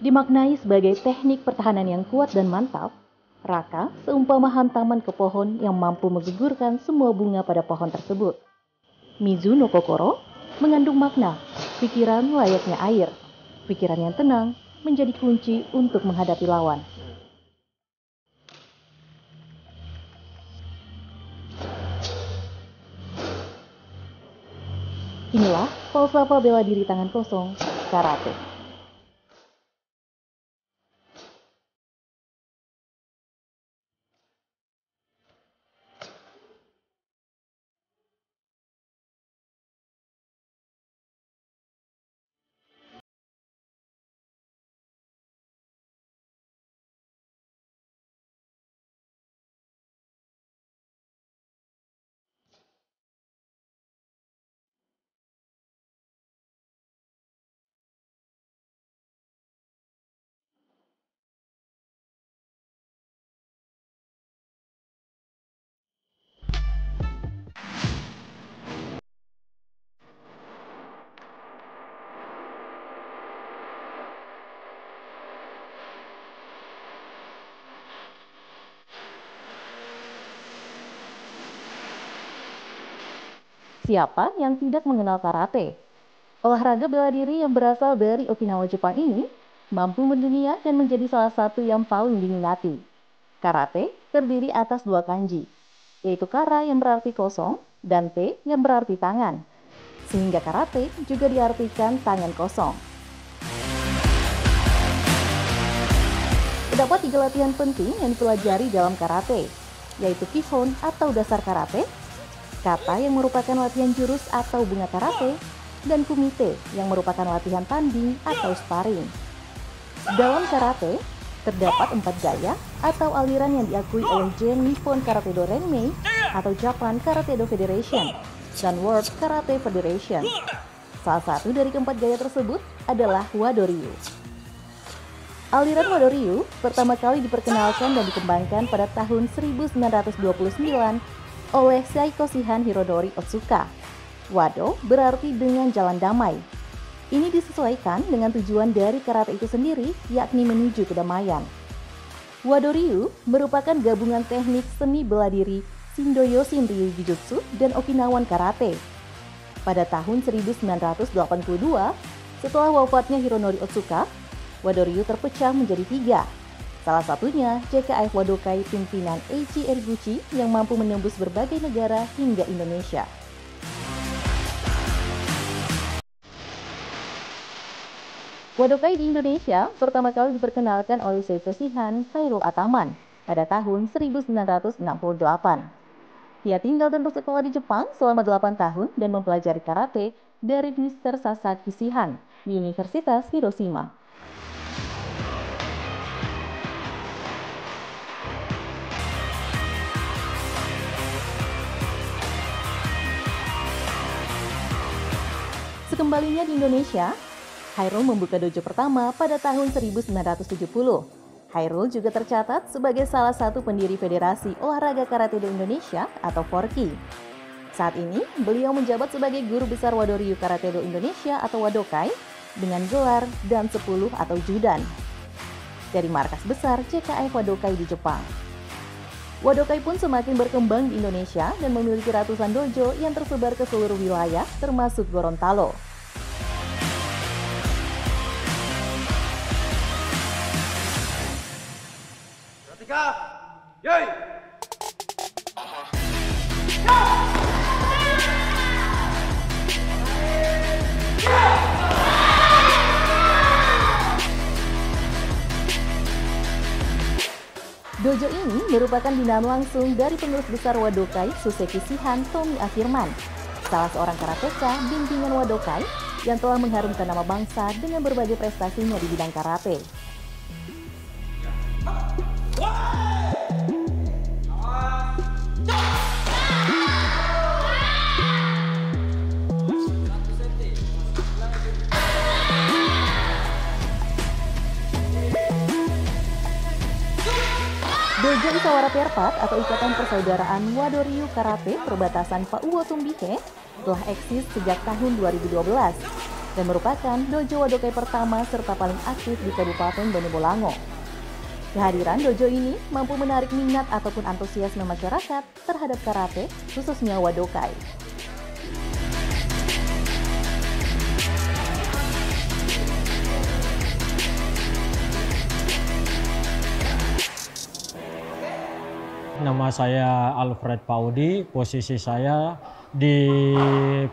Dimaknai sebagai teknik pertahanan yang kuat dan mantap, raka seumpama hantaman ke pohon yang mampu menggugurkan semua bunga pada pohon tersebut. Mizu no Kokoro mengandung makna pikiran layaknya air. Pikiran yang tenang menjadi kunci untuk menghadapi lawan. Inilah falsafah bela diri tangan kosong, karate. Siapa yang tidak mengenal karate? Olahraga bela diri yang berasal dari Okinawa, Jepang ini mampu mendunia dan menjadi salah satu yang paling diminati. Karate terdiri atas dua kanji, yaitu kara yang berarti kosong dan te yang berarti tangan. Sehingga karate juga diartikan tangan kosong. Terdapat 3 latihan penting yang dipelajari dalam karate, yaitu kihon atau dasar karate, kata yang merupakan latihan jurus atau bunga karate, dan kumite yang merupakan latihan tanding atau sparring. Dalam karate, terdapat 4 gaya atau aliran yang diakui oleh Jen Nippon Karate Do Renmei atau Japan Karate Do Federation dan World Karate Federation. Salah satu dari keempat gaya tersebut adalah Wado-ryu. Aliran Wado-ryu pertama kali diperkenalkan dan dikembangkan pada tahun 1929 oleh Saiko Shihan Hirodori Otsuka. Wado berarti dengan jalan damai. Ini disesuaikan dengan tujuan dari karate itu sendiri, yakni menuju kedamaian. Wado-ryu merupakan gabungan teknik seni bela diri Shindo-Yoshin Ryu Jujutsu dan Okinawan Karate. Pada tahun 1982, setelah wafatnya Hironori Otsuka, Wado-ryu terpecah menjadi 3. Salah satunya JKF Wadokai pimpinan Eiichi Eriguchi yang mampu menembus berbagai negara hingga Indonesia. Wadokai di Indonesia pertama kali diperkenalkan oleh Saiko Shihan Khairul Ataman pada tahun 1968. Dia tinggal dan bersekolah di Jepang selama 8 tahun dan mempelajari karate dari Mr. Sasaki Shihan di Universitas Hiroshima. Sekembalinya di Indonesia, Khairul membuka dojo pertama pada tahun 1970. Khairul juga tercatat sebagai salah satu pendiri Federasi Olahraga Karate Do Indonesia atau FORKI. Saat ini, beliau menjabat sebagai Guru Besar Wado-ryu Karate Do Indonesia atau Wadokai dengan gelar Dan 10 atau Judan dari markas besar JKF Wadokai di Jepang. Wadokai pun semakin berkembang di Indonesia dan memiliki ratusan dojo yang tersebar ke seluruh wilayah termasuk Gorontalo. Yoi! Dojo ini merupakan binaan langsung dari pengurus besar Wadokai Suseki Shihan Tomi Afirman, salah seorang karateka bimbingan Wadokai yang telah mengharumkan nama bangsa dengan berbagai prestasinya di bidang karate. Dojo Isawara Perpat atau Ikatan Persaudaraan Wado-ryu Karate Perbatasan Pauwo Tumbihe telah eksis sejak tahun 2012. dan merupakan dojo Wadokai pertama serta paling aktif di Kabupaten Bone Bolango. Kehadiran dojo ini mampu menarik minat ataupun antusiasme masyarakat terhadap karate, khususnya Wadokai. Nama saya Alfred Paudi, posisi saya di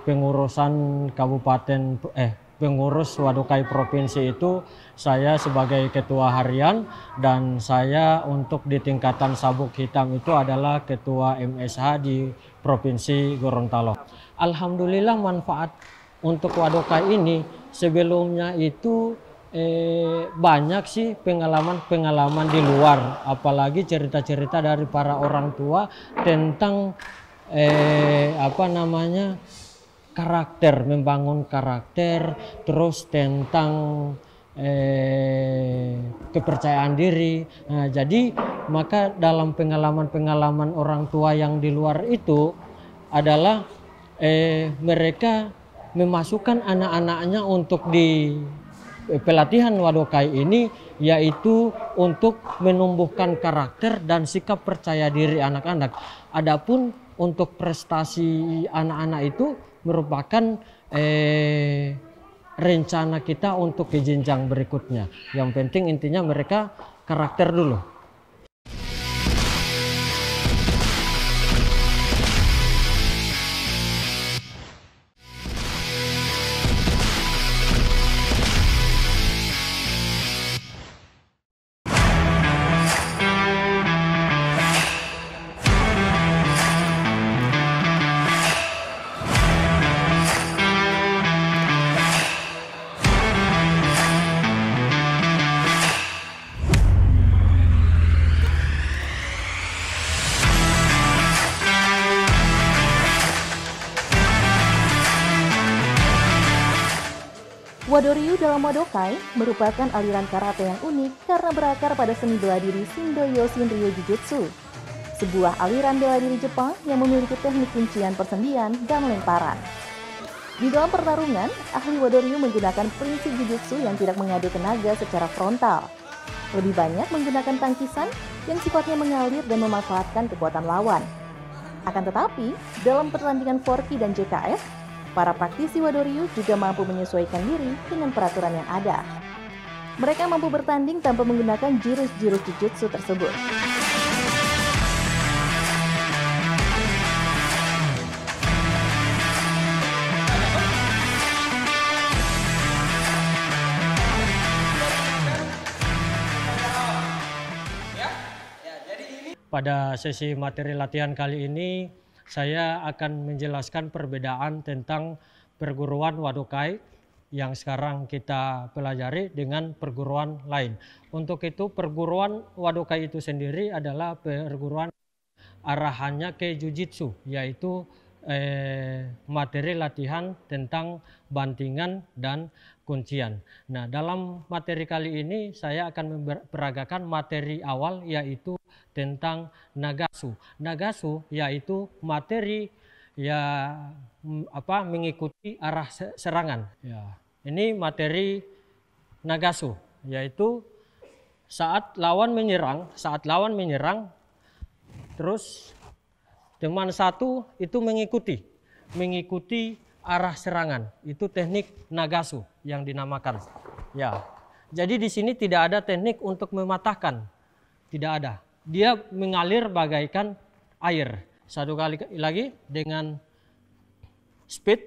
pengurusan pengurus Wadokai Provinsi itu saya sebagai ketua harian, dan saya untuk di tingkatan sabuk hitam itu adalah ketua MSH di Provinsi Gorontalo. Alhamdulillah manfaat untuk Wadokai ini sebelumnya itu banyak sih pengalaman-pengalaman di luar, apalagi cerita-cerita dari para orang tua tentang karakter, membangun karakter, terus tentang kepercayaan diri. Nah, jadi maka dalam pengalaman-pengalaman orang tua yang di luar itu adalah mereka memasukkan anak-anaknya untuk di pelatihan Wadokai ini, yaitu untuk menumbuhkan karakter dan sikap percaya diri anak-anak. Adapun untuk prestasi anak-anak itu merupakan rencana kita untuk ke jenjang berikutnya. Yang penting intinya mereka karakter dulu. Wado-ryu dalam Wadokai merupakan aliran karate yang unik karena berakar pada seni bela diri Shindo-Yo Shinryu Jujutsu, sebuah aliran bela diri Jepang yang memiliki teknik kuncian persendian dan lemparan. Di dalam pertarungan, ahli Wado-ryu menggunakan prinsip Jujutsu yang tidak mengadu tenaga secara frontal. Lebih banyak menggunakan tangkisan yang sifatnya mengalir dan memanfaatkan kekuatan lawan. Akan tetapi, dalam pertandingan Forky dan JKF, para praktisi Wado-ryu juga mampu menyesuaikan diri dengan peraturan yang ada. Mereka mampu bertanding tanpa menggunakan jurus-jurus Jujutsu tersebut. Pada sesi materi latihan kali ini, saya akan menjelaskan perbedaan tentang perguruan Wadokai yang sekarang kita pelajari dengan perguruan lain. Untuk itu, perguruan Wadokai itu sendiri adalah perguruan arahannya ke Jujitsu, yaitu materi latihan tentang bantingan dan kuncian. Nah, dalam materi kali ini saya akan memperagakan materi awal, yaitu tentang Nagasu. Nagasu yaitu materi mengikuti arah serangan. Ya, ini materi Nagasu, yaitu saat lawan menyerang, terus teman satu itu mengikuti arah serangan. Itu teknik Nagasu yang dinamakan. Ya. Jadi di sini tidak ada teknik untuk mematahkan. Tidak ada. Dia mengalir bagaikan air. Satu kali lagi dengan speed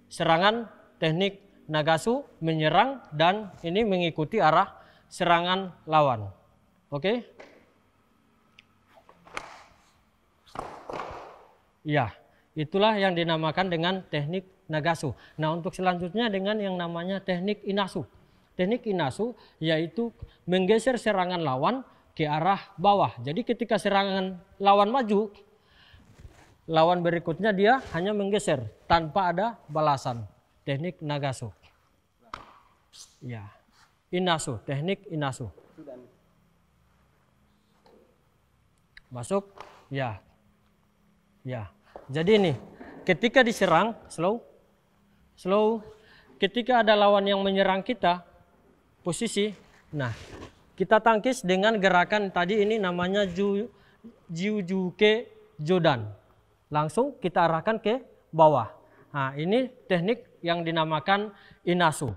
serangan, teknik Nagasu menyerang, dan ini mengikuti arah serangan lawan. Oke? Ya, itulah yang dinamakan dengan teknik Nagasu. Nah, untuk selanjutnya dengan yang namanya teknik Inasu. Teknik Inasu yaitu menggeser serangan lawan ke arah bawah. Jadi ketika serangan lawan maju, lawan berikutnya dia hanya menggeser tanpa ada balasan. Teknik Nagasu. Ya, Inasu, teknik Inasu. Masuk, ya. Ya, jadi ini ketika diserang slow, ketika ada lawan yang menyerang kita, posisi, nah kita tangkis dengan gerakan tadi ini namanya Jiujuke Jodan. Langsung kita arahkan ke bawah. Nah, ini teknik yang dinamakan Inasu.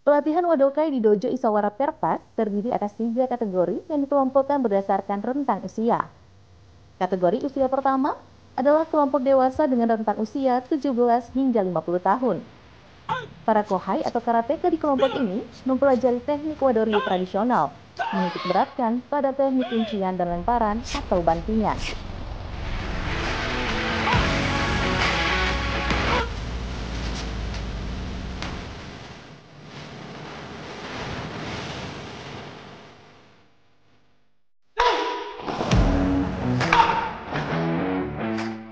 Pelatihan Wadokai di Dojo Isawara Perpat terdiri atas 3 kategori yang dikelompokkan berdasarkan rentang usia. Kategori usia pertama adalah kelompok dewasa dengan rentang usia 17 hingga 50 tahun. Para kohai atau karateka di kelompok ini mempelajari teknik wadoryu tradisional, menitik beratkan pada teknik kuncian dan lemparan atau bantingan.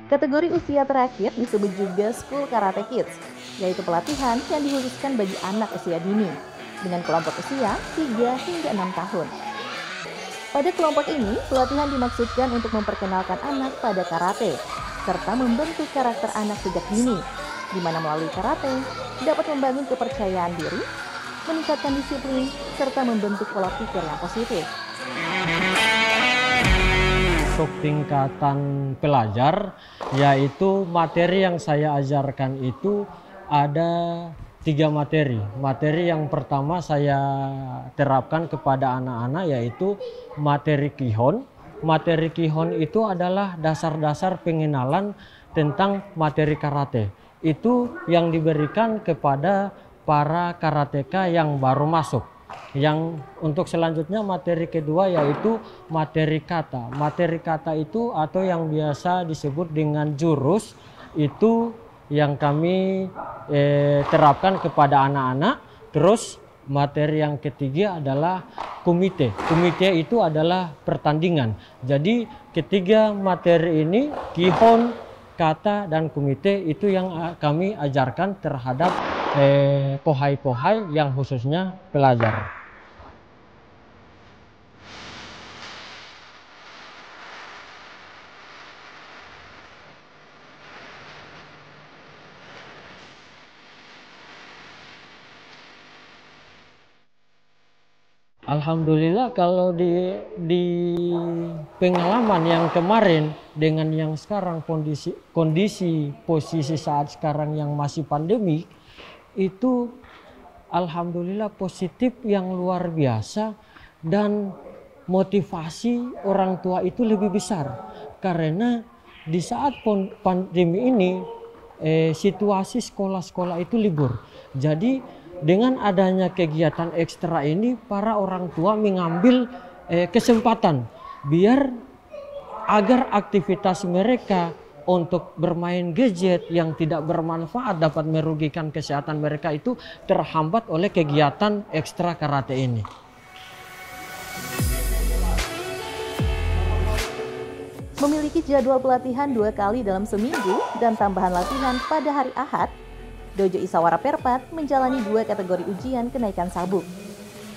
Kategori usia terakhir disebut juga School Karate Kids, yaitu pelatihan yang dikhususkan bagi anak usia dini, dengan kelompok usia 3 hingga 6 tahun. Pada kelompok ini, pelatihan dimaksudkan untuk memperkenalkan anak pada karate, serta membentuk karakter anak sejak dini, di mana melalui karate dapat membangun kepercayaan diri, meningkatkan disiplin, serta membentuk pola pikir yang positif. Untuk tingkatan pelajar, yaitu materi yang saya ajarkan itu ada 3 materi. Materi yang pertama saya terapkan kepada anak-anak yaitu materi Kihon. Materi Kihon itu adalah dasar-dasar pengenalan tentang materi karate. Itu yang diberikan kepada para karateka yang baru masuk. Yang untuk selanjutnya materi kedua yaitu materi kata. Materi kata itu atau yang biasa disebut dengan jurus itu yang kami terapkan kepada anak-anak. Terus materi yang ketiga adalah kumite. Kumite itu adalah pertandingan. Jadi ketiga materi ini, Kihon, kata, dan kumite itu yang kami ajarkan terhadap pohai-pohai yang khususnya pelajar. Alhamdulillah kalau di pengalaman yang kemarin dengan yang sekarang kondisi posisi saat sekarang yang masih pandemi itu alhamdulillah positif yang luar biasa dan motivasi orang tua itu lebih besar karena di saat pandemi ini situasi sekolah-sekolah itu libur. Jadi dengan adanya kegiatan ekstra ini, para orang tua mengambil kesempatan biar agar aktivitas mereka untuk bermain gadget yang tidak bermanfaat dapat merugikan kesehatan mereka itu terhambat oleh kegiatan ekstra karate ini. Memiliki jadwal pelatihan 2 kali dalam seminggu dan tambahan latihan pada hari Ahad, Dojo Isawara Perpat menjalani 2 kategori ujian kenaikan sabuk,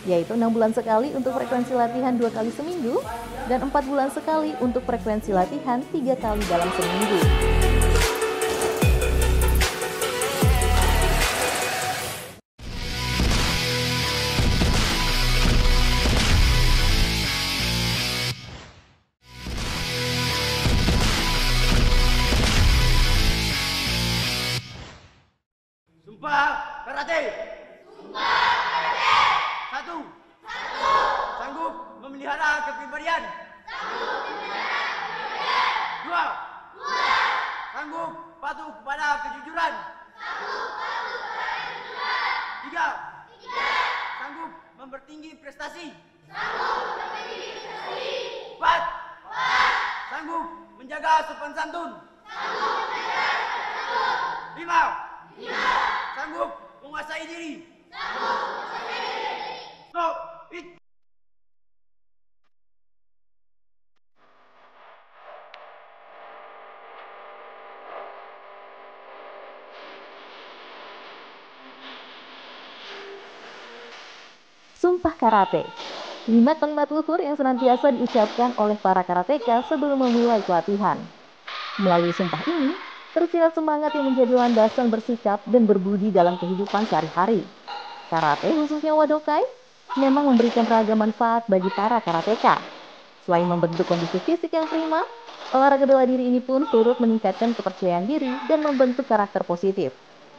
yaitu 6 bulan sekali untuk frekuensi latihan 2 kali seminggu dan 4 bulan sekali untuk frekuensi latihan 3 kali dalam seminggu. Sumpah karate. Sumpah karate. 1. Sanggup memelihara kepribadian. 2. Sanggup patuh kepada kejujuran. 3. Sanggup mempertinggi prestasi. 4. Sanggup menjaga sopan santun. 5. Sanggup menguasai diri. Stop. Sumpah Karate. Kalimat-kalimat luhur yang senantiasa diucapkan oleh para karateka sebelum memulai pelatihan. Melalui sumpah ini, tersirat semangat yang menjadi landasan bersikap dan berbudi dalam kehidupan sehari-hari. Karate, khususnya Wadokai, memang memberikan ragam manfaat bagi para karateka. Selain membentuk kondisi fisik yang prima, olahraga bela diri ini pun turut meningkatkan kepercayaan diri dan membentuk karakter positif.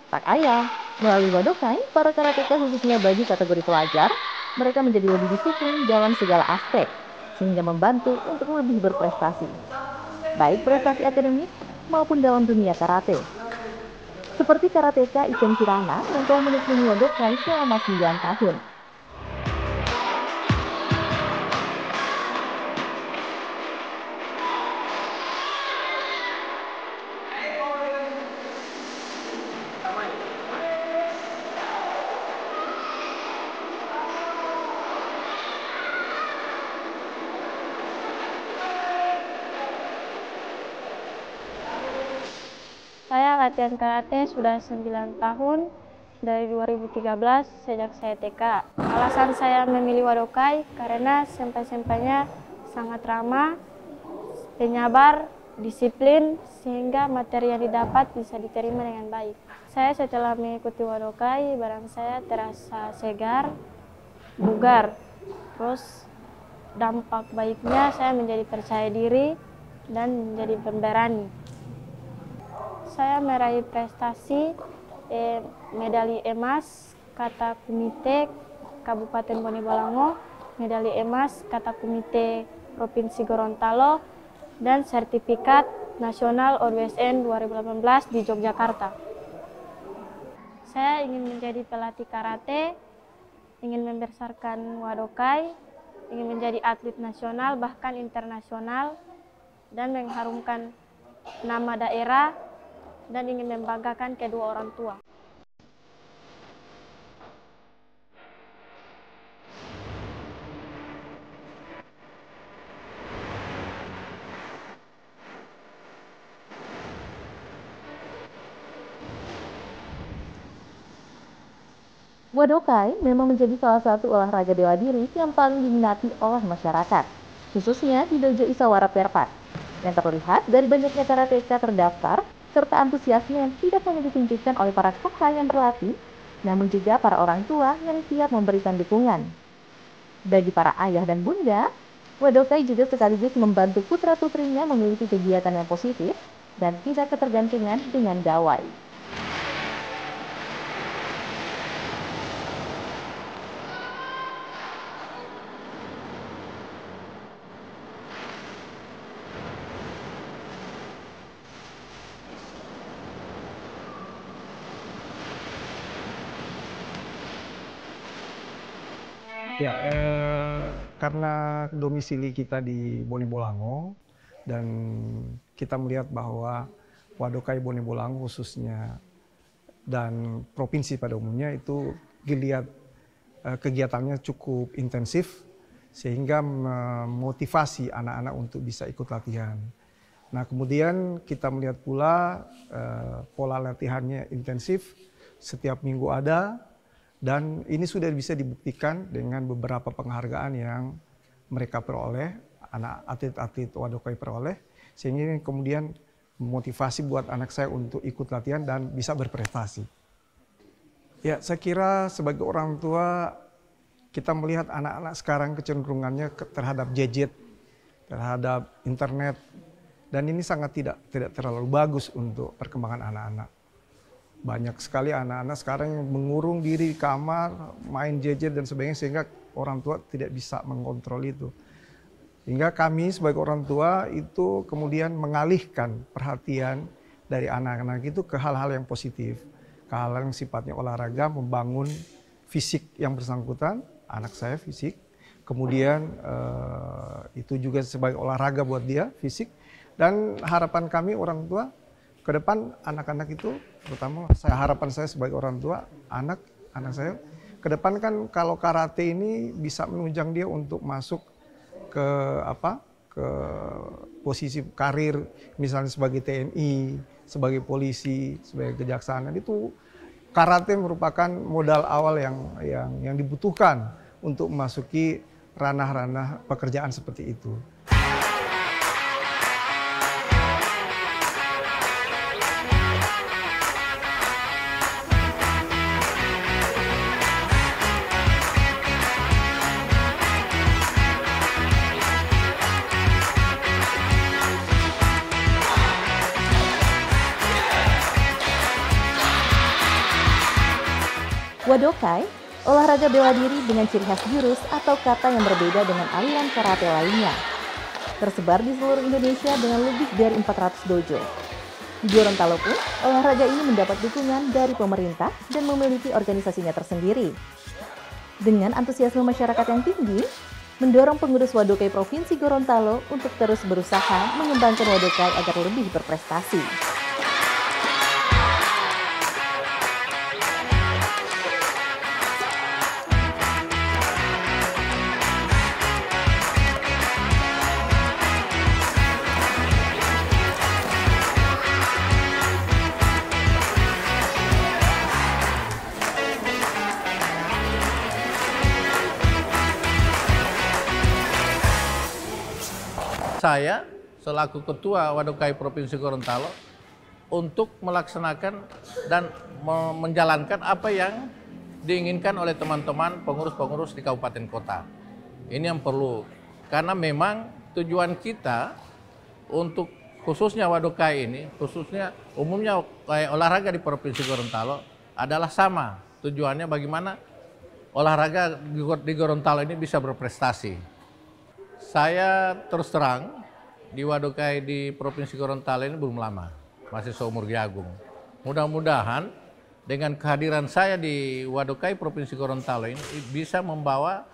Tak ayal, melalui Wadokai, para karateka khususnya bagi kategori pelajar, mereka menjadi lebih disiplin dalam segala aspek, sehingga membantu untuk lebih berprestasi, baik prestasi akademik maupun dalam dunia karate. Seperti karateka Iken Kirana yang telah menekuni Wadokai selama 9 tahun. Saya latihan karate sudah 9 tahun dari 2013 sejak saya TK. Alasan saya memilih Wadokai karena senpai-senpainya sangat ramah, penyabar, disiplin, sehingga materi yang didapat bisa diterima dengan baik. Saya setelah mengikuti Wadokai, badan saya terasa segar, bugar. Terus dampak baiknya saya menjadi percaya diri dan menjadi pemberani. Saya meraih prestasi medali emas kata komite Kabupaten Bone Bolango, medali emas kata komite Provinsi Gorontalo, dan sertifikat nasional ODSN 2018 di Yogyakarta. Saya ingin menjadi pelatih karate, ingin membesarkan Wadokai, ingin menjadi atlet nasional bahkan internasional, dan mengharumkan nama daerah, dan ingin membanggakan kedua orang tua. Wadokai memang menjadi salah satu olahraga bela diri yang paling diminati oleh masyarakat, khususnya di Dojo Isawara Perpat. Yang terlihat dari banyaknya karateka terdaftar, serta antusiasme yang tidak hanya ditunjukkan oleh para kakak yang berlatih, namun juga para orang tua yang siap memberikan dukungan. Bagi para ayah dan bunda, Wadokai juga sekaligus membantu putra-putrinya memiliki kegiatan yang positif dan tidak ketergantungan dengan gawai. Ya, karena domisili kita di Bone Bolango dan kita melihat bahwa Wadokai Bone Bolango khususnya dan provinsi pada umumnya itu dilihat kegiatannya cukup intensif sehingga memotivasi anak-anak untuk bisa ikut latihan. Nah, kemudian kita melihat pula pola latihannya intensif, setiap minggu ada. Dan ini sudah bisa dibuktikan dengan beberapa penghargaan yang mereka peroleh, anak atlet-atlet Wadokai peroleh, sehingga ini kemudian memotivasi buat anak saya untuk ikut latihan dan bisa berprestasi. Ya, saya kira sebagai orang tua kita melihat anak-anak sekarang kecenderungannya terhadap gadget, terhadap internet, dan ini sangat tidak terlalu bagus untuk perkembangan anak-anak. Banyak sekali anak-anak sekarang yang mengurung diri di kamar, main gadget dan sebagainya sehingga orang tua tidak bisa mengontrol itu. Hingga kami sebagai orang tua itu kemudian mengalihkan perhatian dari anak-anak itu ke hal-hal yang positif. Ke hal-hal yang sifatnya olahraga, membangun fisik yang bersangkutan, anak saya fisik. Kemudian itu juga sebagai olahraga buat dia, fisik. Dan harapan kami orang tua, ke depan anak-anak itu, terutama harapan saya sebagai orang tua, anak saya, ke depan kan kalau karate ini bisa menunjang dia untuk masuk ke posisi karir, misalnya sebagai TNI, sebagai polisi, sebagai kejaksaan. Itu karate merupakan modal awal yang dibutuhkan untuk memasuki ranah-ranah pekerjaan seperti itu. Wadokai, olahraga bela diri dengan ciri khas jurus atau kata yang berbeda dengan aliran karate lainnya. Tersebar di seluruh Indonesia dengan lebih dari 400 dojo. Di Gorontalo pun, olahraga ini mendapat dukungan dari pemerintah dan memiliki organisasinya tersendiri. Dengan antusiasme masyarakat yang tinggi, mendorong pengurus Wadokai Provinsi Gorontalo untuk terus berusaha mengembangkan Wadokai agar lebih berprestasi. Saya selaku Ketua Wadokai Provinsi Gorontalo untuk melaksanakan dan menjalankan apa yang diinginkan oleh teman-teman pengurus-pengurus di kabupaten kota. Ini yang perlu, karena memang tujuan kita untuk khususnya Wadokai ini, khususnya umumnya olahraga di Provinsi Gorontalo adalah sama. Tujuannya bagaimana olahraga di Gorontalo ini bisa berprestasi. Saya terus terang di Wadokai di Provinsi Gorontalo ini belum lama, masih seumur jagung. Mudah-mudahan dengan kehadiran saya di Wadokai Provinsi Gorontalo ini bisa membawa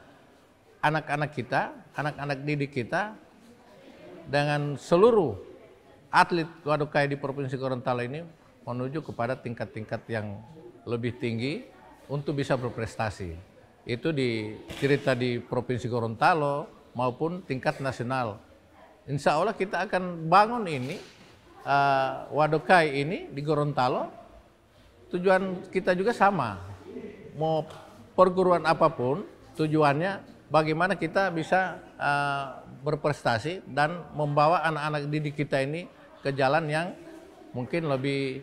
anak-anak kita, anak-anak didik kita dengan seluruh atlet Wadokai di Provinsi Gorontalo ini menuju kepada tingkat-tingkat yang lebih tinggi untuk bisa berprestasi. Itu di cerita di Provinsi Gorontalo maupun tingkat nasional. Insya Allah kita akan bangun ini, Wadokai ini di Gorontalo. Tujuan kita juga sama, mau perguruan apapun, tujuannya bagaimana kita bisa berprestasi dan membawa anak-anak didik kita ini ke jalan yang mungkin lebih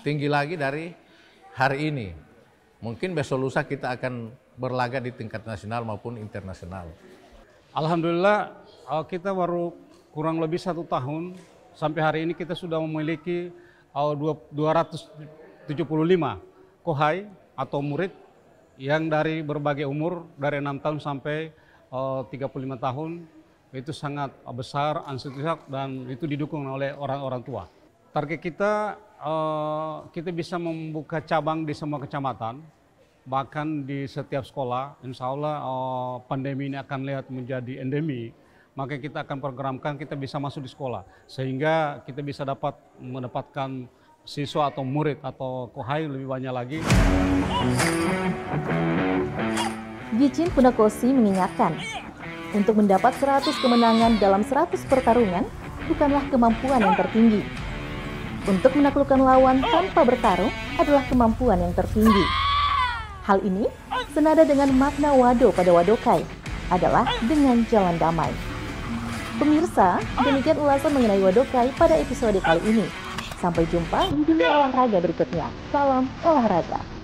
tinggi lagi dari hari ini. Mungkin besok lusa kita akan berlaga di tingkat nasional maupun internasional. Alhamdulillah kita baru kurang lebih 1 tahun, sampai hari ini kita sudah memiliki 275 kohai atau murid yang dari berbagai umur, dari 6 tahun sampai 35 tahun. Itu sangat besar, antusias, dan itu didukung oleh orang-orang tua. Target kita, kita bisa membuka cabang di semua kecamatan, bahkan di setiap sekolah. Insya Allah pandemi ini akan lihat menjadi endemi, maka kita akan programkan kita bisa masuk di sekolah, sehingga kita bisa mendapatkan siswa atau murid atau kohai lebih banyak lagi. Gichin Funakoshi mengingatkan, untuk mendapat 100 kemenangan dalam 100 pertarungan bukanlah kemampuan yang tertinggi. Untuk menaklukkan lawan tanpa bertarung adalah kemampuan yang tertinggi. Hal ini senada dengan makna Wado pada Wadokai adalah dengan jalan damai. Pemirsa, demikian ulasan mengenai Wadokai pada episode kali ini. Sampai jumpa di dunia olahraga berikutnya. Salam olahraga.